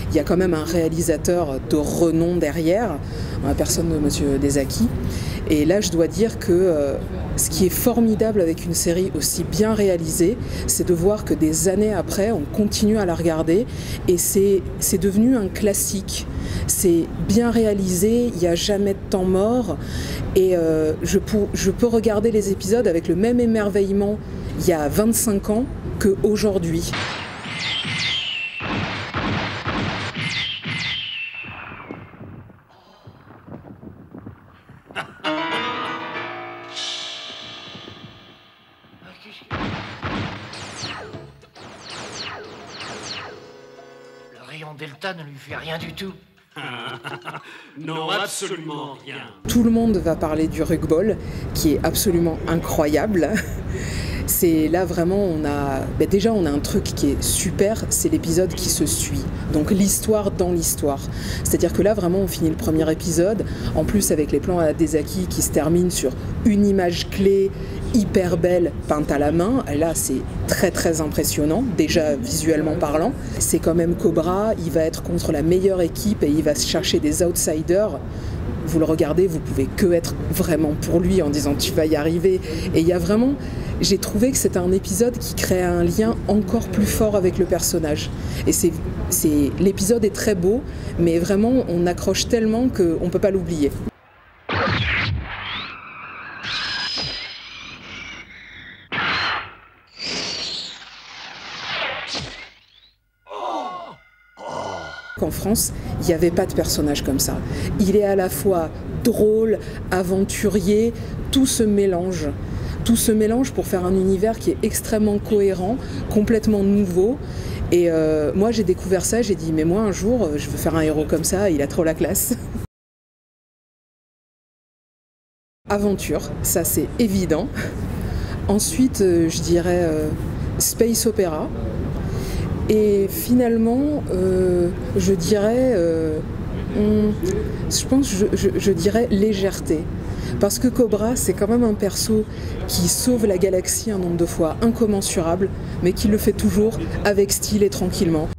il y a quand même un réalisateur de renom derrière, la personne de Monsieur Desaki. Et là, je dois dire que ce qui est formidable avec une série aussi bien réalisée, c'est de voir que des années après, on continue à la regarder et c'est devenu un classique. C'est bien réalisé, il n'y a jamais de temps mort et je peux regarder les épisodes avec le même émerveillement il y a 25 ans qu'aujourd'hui. Le rayon delta ne lui fait rien du tout. Non, absolument rien. Tout le monde va parler du rugball, qui est absolument incroyable. C'est là vraiment, on a un truc qui est super, c'est l'épisode qui se suit. Donc l'histoire dans l'histoire. C'est-à-dire que là vraiment on finit le premier épisode, en plus avec les plans à la Desaki qui se terminent sur une image clé hyper belle peinte à la main. Là c'est très très impressionnant, déjà visuellement parlant. C'est quand même Cobra, il va être contre la meilleure équipe et il va se chercher des outsiders. Vous le regardez, vous pouvez que être vraiment pour lui en disant tu vas y arriver. Et il y a vraiment, j'ai trouvé que c'était un épisode qui crée un lien encore plus fort avec le personnage. Et l'épisode est très beau, mais vraiment on accroche tellement qu'on ne peut pas l'oublier. En France, il n'y avait pas de personnage comme ça. Il est à la fois drôle, aventurier, tout se mélange. Tout se mélange pour faire un univers qui est extrêmement cohérent, complètement nouveau. Et moi, j'ai découvert ça, j'ai dit, mais moi, un jour, je veux faire un héros comme ça, il a trop la classe. Aventure, ça c'est évident. Ensuite, je dirais space opéra. Et finalement, je dirais, je dirais légèreté. Parce que Cobra, c'est quand même un perso qui sauve la galaxie un nombre de fois incommensurable, mais qui le fait toujours avec style et tranquillement.